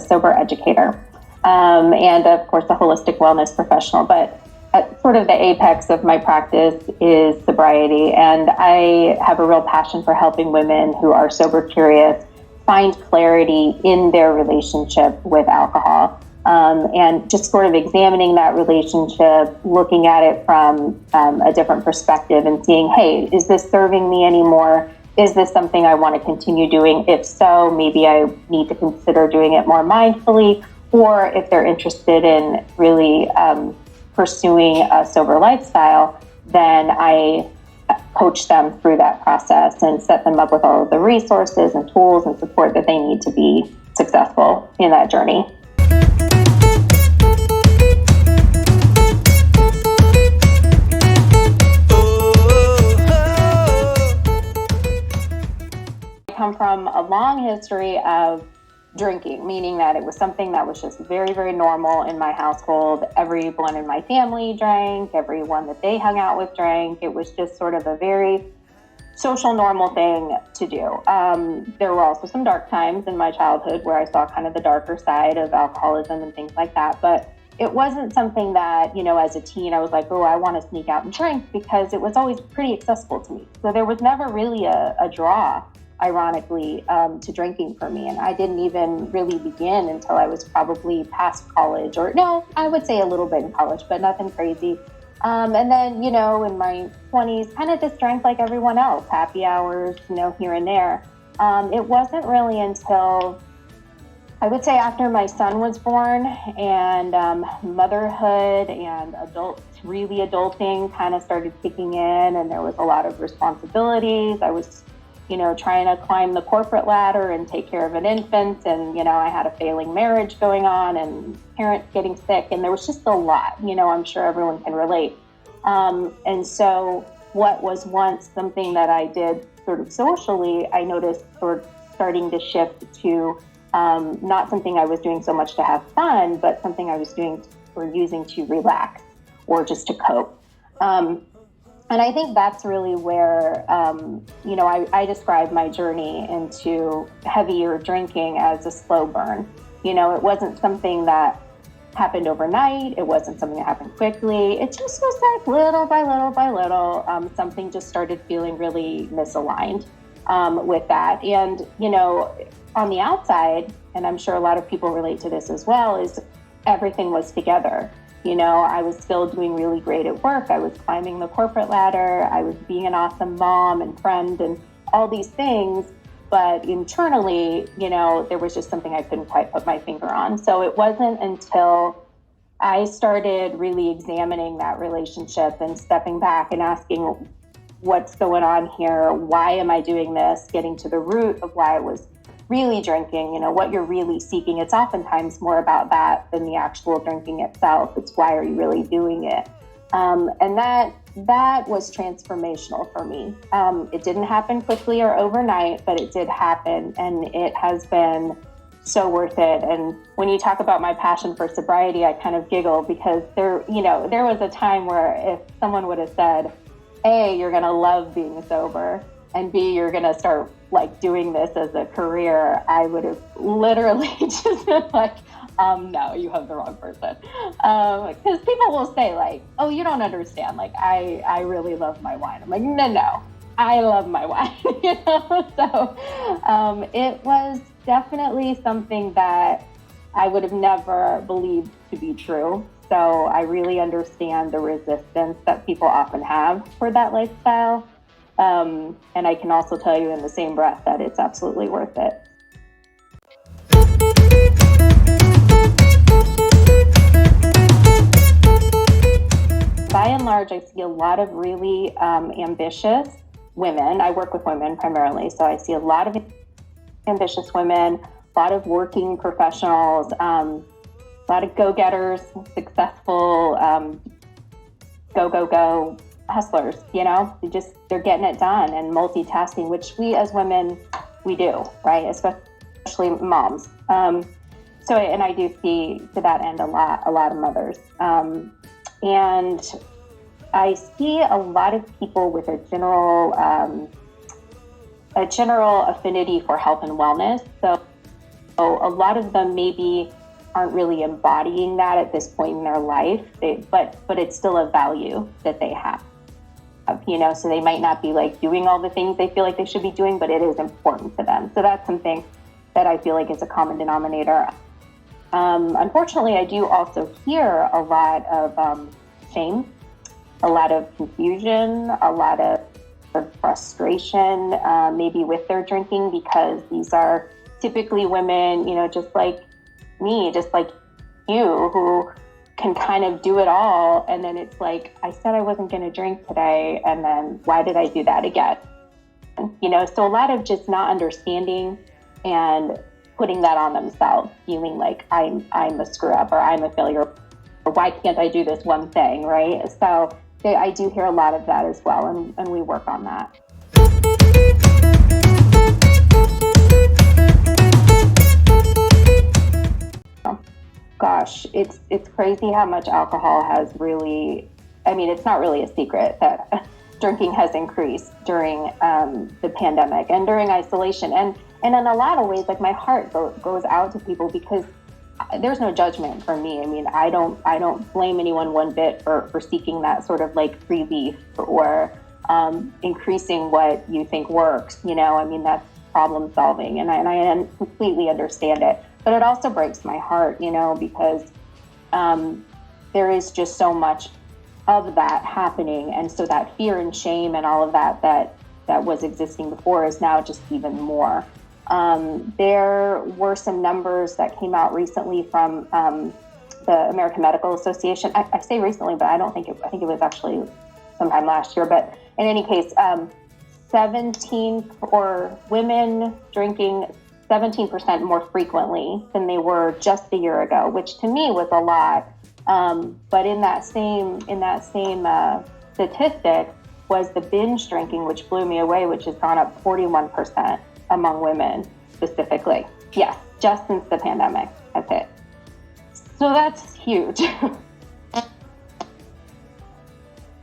sober educator, and of course a holistic wellness professional. But at sort of the apex of my practice is sobriety, and I have a real passion for helping women who are sober curious find clarity in their relationship with alcohol, and just sort of examining that relationship, looking at it from a different perspective and seeing, hey, is this serving me anymore? Is this something I want to continue doing? If so, maybe I need to consider doing it more mindfully, or if they're interested in really pursuing a sober lifestyle, then I coach them through that process and set them up with all of the resources and tools and support that they need to be successful in that journey. I come from a long history of drinking, meaning that it was something that was just very, very normal in my household. Everyone in my family drank, everyone that they hung out with drank. It was just sort of a very social, normal thing to do. There were also some dark times in my childhood where I saw kind of the darker side of alcoholism and things like that. But it wasn't something that, as a teen, I was like, oh, I want to sneak out and drink, because it was always pretty accessible to me. So there was never really a draw, ironically, to drinking for me. And I didn't even really begin until I was probably past college, or no, I would say a little bit in college, but nothing crazy. And then, in my 20s, kind of just drank like everyone else, happy hours, here and there. It wasn't really until, I would say, after my son was born and motherhood and really adulting kind of started kicking in, and there was a lot of responsibilities. I was trying to climb the corporate ladder and take care of an infant. And, I had a failing marriage going on and parents getting sick. And there was just a lot, I'm sure everyone can relate. And so what was once something that I did sort of socially, I noticed sort of starting to shift to not something I was doing so much to have fun, but something I was doing or using to relax or just to cope. And I think that's really where, I describe my journey into heavier drinking as a slow burn. It wasn't something that happened overnight. It wasn't something that happened quickly. It just was like little by little by little, something just started feeling really misaligned with that. And, on the outside, and I'm sure a lot of people relate to this as well, is everything was together. I was still doing really great at work. I was climbing the corporate ladder. I was being an awesome mom and friend and all these things. But internally, there was just something I couldn't quite put my finger on. So it wasn't until I started really examining that relationship and stepping back and asking, what's going on here? Why am I doing this? Getting to the root of why I was really drinking, what you're really seeking. It's oftentimes more about that than the actual drinking itself. It's why are you really doing it? And that was transformational for me. It didn't happen quickly or overnight, but it did happen, and it has been so worth it. And when you talk about my passion for sobriety, I kind of giggle, because there was a time where if someone would have said, A, you're going to love being sober, and B, you're going to start doing this as a career, I would have literally just been like, no, you have the wrong person. Because people will say oh, you don't understand. I really love my wine. I'm like, no, I love my wine. So it was definitely something that I would have never believed to be true. So I really understand the resistance that people often have for that lifestyle. And I can also tell you in the same breath that it's absolutely worth it. By and large, I see a lot of really ambitious women. I work with women primarily, so I see a lot of ambitious women, a lot of working professionals, a lot of go-getters, successful, go hustlers, they're getting it done and multitasking, which we as women, we do, right? Especially moms. And I do see to that end a lot of mothers. And I see a lot of people with a general affinity for health and wellness. So a lot of them maybe aren't really embodying that at this point in their life, but it's still a value that they have, so they might not be like doing all the things they feel like they should be doing, but it is important to them. So that's something that I feel like is a common denominator. Unfortunately, I do also hear a lot of shame, a lot of confusion, a lot of frustration, maybe with their drinking, because these are typically women, just like me, just like you, who can kind of do it all. And then it's like, I said I wasn't going to drink today, and then why did I do that again? So a lot of just not understanding and putting that on themselves, feeling like I'm a screw up, or I'm a failure, or why can't I do this one thing, right? So I do hear a lot of that as well, and we work on that. Gosh, it's crazy how much alcohol has really, it's not really a secret that drinking has increased during the pandemic and during isolation. And in a lot of ways, like, my heart goes out to people, because there's no judgment from me. I don't blame anyone one bit for seeking that sort of like relief, or increasing what you think works. That's problem solving, and I completely understand it. But it also breaks my heart, because there is just so much of that happening, and so that fear and shame and all of that was existing before is now just even more. There were some numbers that came out recently from the American Medical Association. I say recently, but I think it was actually sometime last year. But in any case, 17 or women drinking 17% more frequently than they were just a year ago, which to me was a lot. But in that same statistic was the binge drinking, which blew me away, which has gone up 41% among women specifically. Yes, just since the pandemic has hit. So that's huge.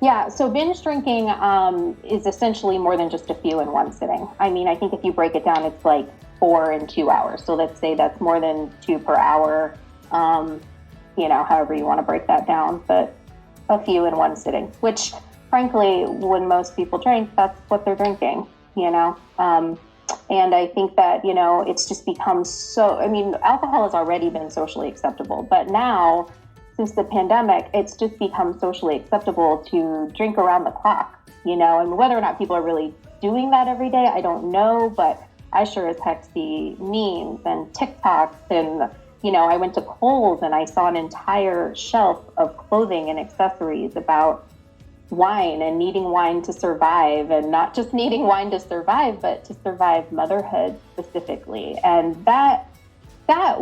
Yeah, so binge drinking is essentially more than just a few in one sitting. I think if you break it down, it's like 4 in 2 hours. So let's say that's more than 2 per hour, however you want to break that down, but a few in one sitting, which frankly, when most people drink, that's what they're drinking, and I think that, it's just become so, alcohol has already been socially acceptable, but now, since the pandemic, it's just become socially acceptable to drink around the clock, whether or not people are really doing that every day, I don't know, but I sure as heck see memes and TikToks, and, I went to Kohl's and I saw an entire shelf of clothing and accessories about wine and needing wine to survive, and not just needing wine to survive, but to survive motherhood specifically. And that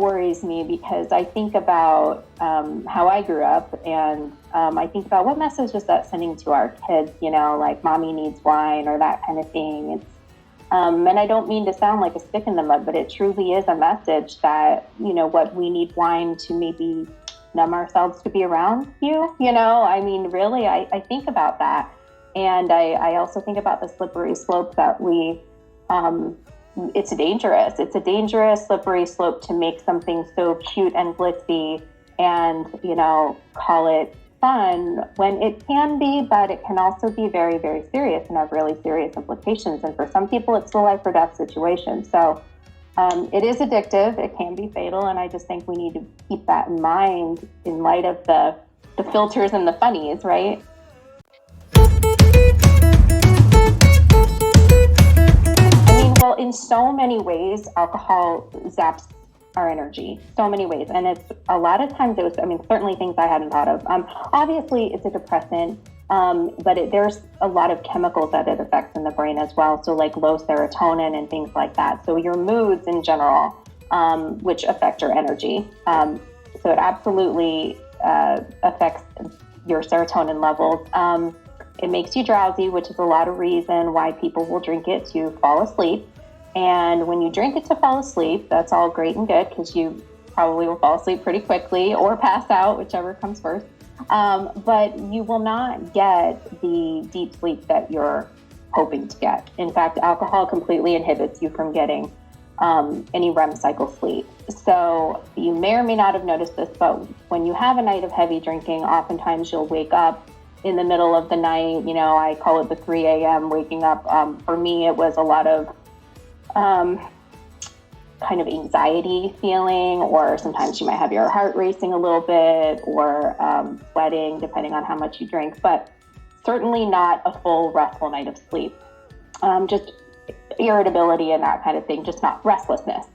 worries me, because I think about how I grew up, and I think about what message is that sending to our kids, like mommy needs wine or that kind of thing. It's, and I don't mean to sound like a stick in the mud, but it truly is a message that, what we need wine to maybe numb ourselves to be around you, really, I think about that. And I also think about the slippery slope that it's a dangerous slippery slope to make something so cute and glitzy and, call it fun, when it can be, but it can also be very, very serious and have really serious implications. And for some people, it's a life or death situation. So it is addictive. It can be fatal. And I just think we need to keep that in mind in light of the filters and the funnies, right? Well, in so many ways, alcohol zaps our energy, so many ways. And it's a lot of times certainly things I hadn't thought of. Obviously, it's a depressant, but there's a lot of chemicals that it affects in the brain as well. So like low serotonin and things like that. So your moods in general, which affect your energy. So it absolutely affects your serotonin levels. It makes you drowsy, which is a lot of reason why people will drink it to fall asleep. And when you drink it to fall asleep, that's all great and good, because you probably will fall asleep pretty quickly or pass out, whichever comes first. But you will not get the deep sleep that you're hoping to get. In fact, alcohol completely inhibits you from getting any REM cycle sleep. So you may or may not have noticed this, but when you have a night of heavy drinking, oftentimes you'll wake up in the middle of the night. I call it the 3 a.m. waking up. For me, it was a lot of kind of anxiety feeling, or sometimes you might have your heart racing a little bit, or sweating, depending on how much you drink, but certainly not a full restful night of sleep. Just irritability and that kind of thing, just not restlessness.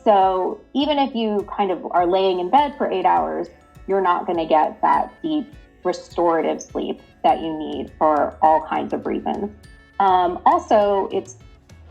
So even if you kind of are laying in bed for 8 hours, you're not going to get that deep restorative sleep that you need for all kinds of reasons. Also, it's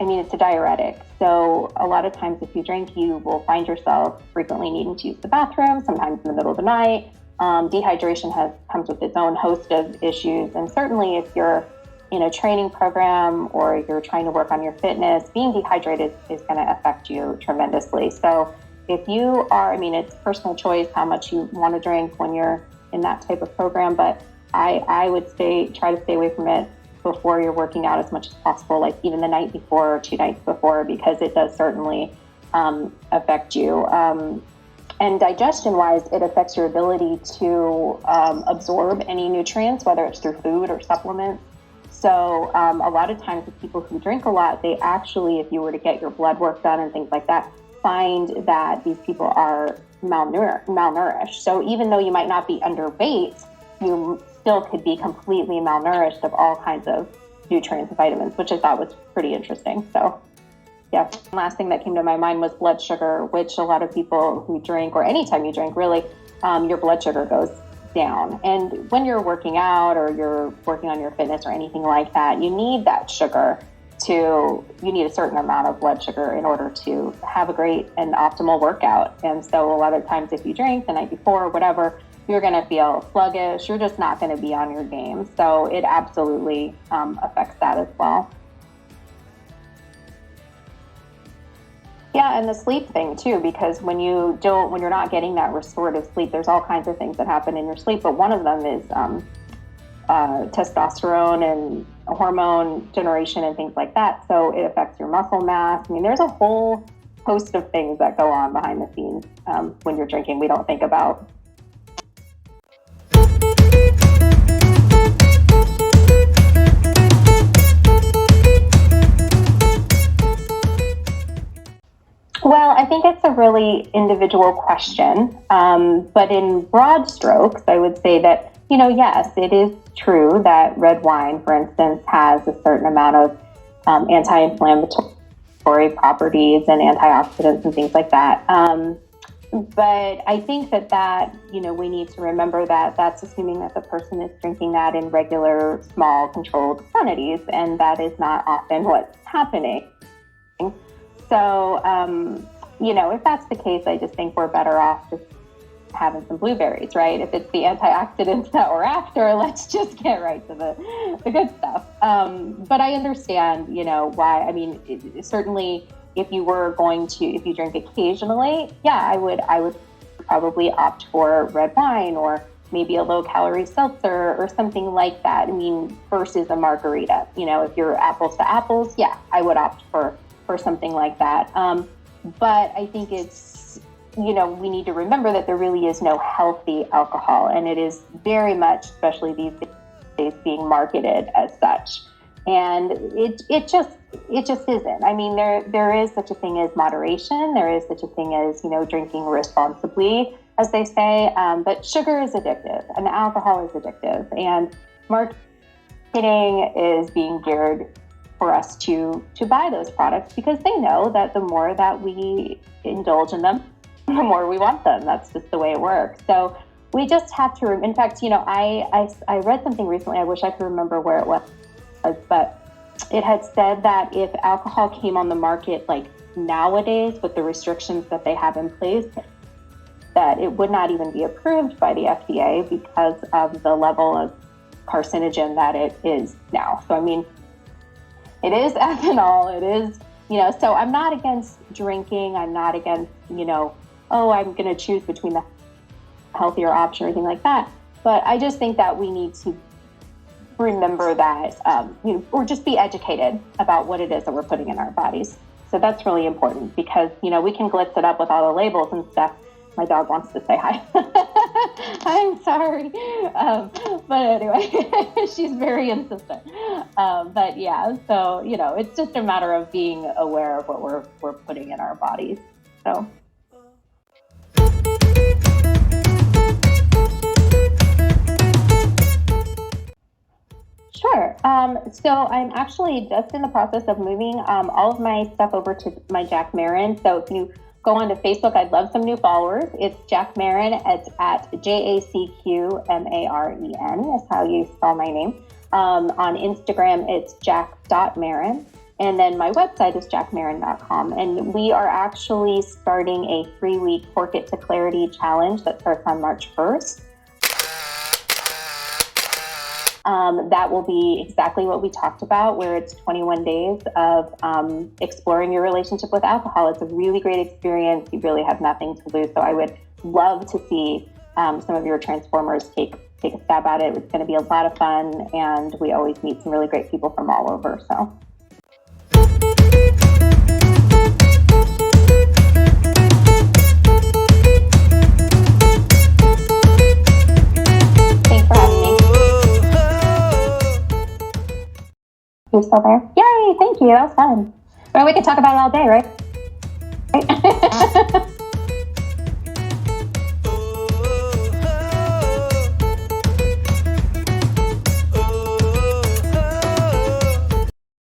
a diuretic. So a lot of times if you drink, you will find yourself frequently needing to use the bathroom, sometimes in the middle of the night. Dehydration comes with its own host of issues. And certainly if you're in a training program or you're trying to work on your fitness, being dehydrated is going to affect you tremendously. So if you are, it's personal choice how much you want to drink when you're in that type of program, but I would try to stay away from it before you're working out as much as possible, like even the night before or 2 nights before, because it does certainly affect you. And digestion-wise, it affects your ability to absorb any nutrients, whether it's through food or supplements. So a lot of times with people who drink a lot, they actually, if you were to get your blood work done and things like that, find that these people are malnourished. So even though you might not be underweight, you still could be completely malnourished of all kinds of nutrients and vitamins, which I thought was pretty interesting. So yeah. Last thing that came to my mind was blood sugar, which a lot of people who drink, or anytime you drink really, your blood sugar goes down. And when you're working out or you're working on your fitness or anything like that, you need that sugar you need a certain amount of blood sugar in order to have a great and optimal workout. And so a lot of times if you drink the night before or whatever, you're going to feel sluggish. You're just not going to be on your game. So it absolutely affects that as well. Yeah, and the sleep thing too, because when you're not getting that restorative sleep, there's all kinds of things that happen in your sleep. But one of them is testosterone and hormone generation and things like that. So it affects your muscle mass. There's a whole host of things that go on behind the scenes when you're drinking we don't think about. Well, I think it's a really individual question. But in broad strokes, I would say that, yes, it is true that red wine, for instance, has a certain amount of anti-inflammatory properties and antioxidants and things like that. But I think that we need to remember that that's assuming that the person is drinking that in regular, small, controlled quantities, and that is not often what's happening. So, if that's the case, I just think we're better off just having some blueberries, right? If it's the antioxidants that we're after, let's just get right to the good stuff. But I understand, why. Certainly if you drink occasionally, yeah, I would probably opt for red wine or maybe a low calorie seltzer or something like that. Versus a margarita, if you're apples to apples, yeah, I would opt for something like that. But I think it's, we need to remember that there really is no healthy alcohol, and it is very much, especially these days, being marketed as such. And it just isn't. There is such a thing as moderation. There is such a thing as, drinking responsibly, as they say. But sugar is addictive and alcohol is addictive. And marketing is being geared for us to buy those products because they know that the more that we indulge in them, the more we want them. That's just the way it works. So we just have to, in fact, I read something recently, I wish I could remember where it was, but it had said that if alcohol came on the market like nowadays with the restrictions that they have in place, that it would not even be approved by the FDA because of the level of carcinogen that it is now. So, it is ethanol, it is, so I'm not against drinking. I'm not against, I'm going to choose between the healthier option or anything like that. But I just think that we need to remember that, or just be educated about what it is that we're putting in our bodies. So that's really important because, we can glitz it up with all the labels and stuff. My dog wants to say hi. I'm sorry. But anyway, she's very insistent. But yeah, so, it's just a matter of being aware of what we're putting in our bodies. So. Sure. So I'm actually just in the process of moving all of my stuff over to my Jacq Maren. So if you go onto Facebook, I'd love some new followers. It's Jacq Maren. It's at JACQMAREN is how you spell my name. On Instagram, it's jack.maren. And then my website is jackmaren.com. And we are actually starting a 3-week Cork It to Clarity challenge that starts on March 1st. That will be exactly what we talked about, where it's 21 days of exploring your relationship with alcohol. It's a really great experience. You really have nothing to lose. So I would love to see some of your transformers take a stab at it. It's going to be a lot of fun, and we always meet some really great people from all over. So. You're still there? Yay! Thank you. That was fun. Well, we could talk about it all day, right?